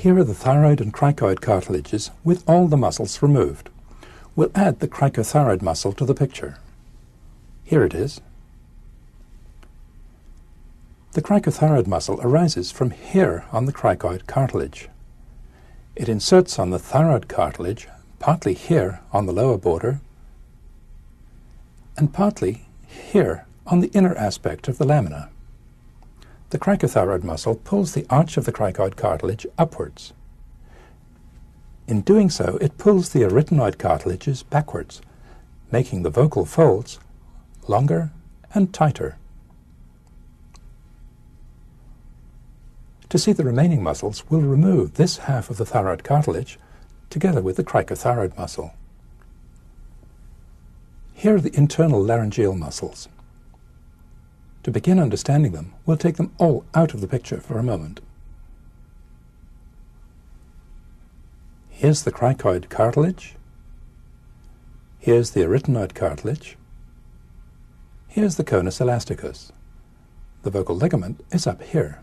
Here are the thyroid and cricoid cartilages with all the muscles removed. We'll add the cricothyroid muscle to the picture. Here it is. The cricothyroid muscle arises from here on the cricoid cartilage. It inserts on the thyroid cartilage, partly here on the lower border, and partly here on the inner aspect of the lamina. The cricothyroid muscle pulls the arch of the cricoid cartilage upwards. In doing so, it pulls the arytenoid cartilages backwards, making the vocal folds longer and tighter. To see the remaining muscles, we'll remove this half of the thyroid cartilage together with the cricothyroid muscle. Here are the internal laryngeal muscles. To begin understanding them, we'll take them all out of the picture for a moment. Here's the cricoid cartilage. Here's the arytenoid cartilage. Here's the conus elasticus. The vocal ligament is up here.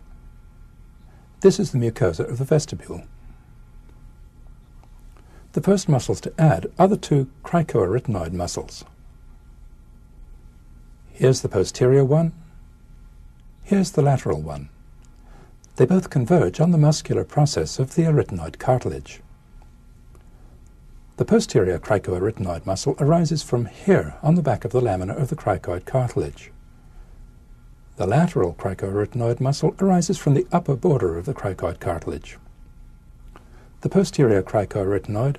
This is the mucosa of the vestibule. The first muscles to add are the two cricoarytenoid muscles. Here's the posterior one. Here's the lateral one. They both converge on the muscular process of the arytenoid cartilage. The posterior cricoarytenoid muscle arises from here on the back of the lamina of the cricoid cartilage. The lateral cricoarytenoid muscle arises from the upper border of the cricoid cartilage. The posterior cricoarytenoid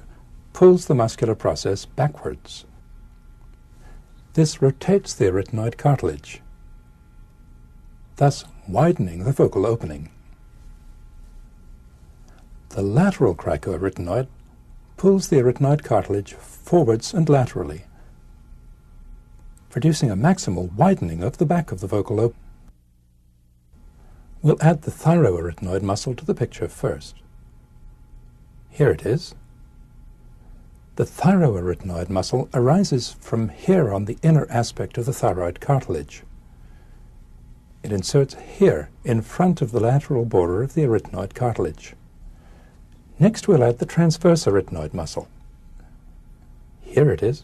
pulls the muscular process backwards. This rotates the arytenoid cartilage, thus widening the vocal opening. The lateral cricoarytenoid pulls the arytenoid cartilage forwards and laterally, producing a maximal widening of the back of the vocal opening. We'll add the thyroarytenoid muscle to the picture first. Here it is. The thyroarytenoid muscle arises from here on the inner aspect of the thyroid cartilage. It inserts here in front of the lateral border of the arytenoid cartilage. Next we'll add the transverse arytenoid muscle. Here it is.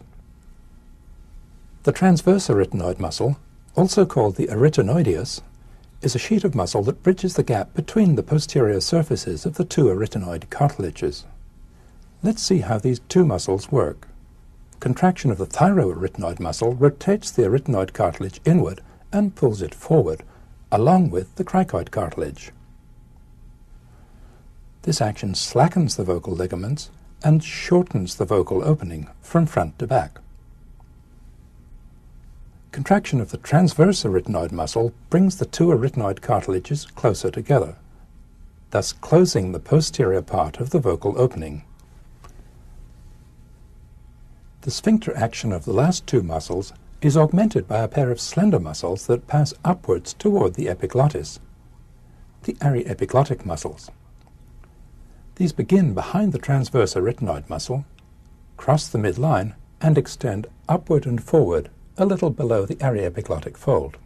The transverse arytenoid muscle, also called the arytenoideus, is a sheet of muscle that bridges the gap between the posterior surfaces of the two arytenoid cartilages. Let's see how these two muscles work. Contraction of the thyroarytenoid muscle rotates the arytenoid cartilage inward and pulls it forward, along with the cricoid cartilage. This action slackens the vocal ligaments and shortens the vocal opening from front to back. Contraction of the transverse arytenoid muscle brings the two arytenoid cartilages closer together, thus closing the posterior part of the vocal opening. The sphincter action of the last two muscles is augmented by a pair of slender muscles that pass upwards toward the epiglottis, the aryepiglottic muscles. These begin behind the transverse arytenoid muscle, cross the midline, and extend upward and forward a little below the aryepiglottic fold.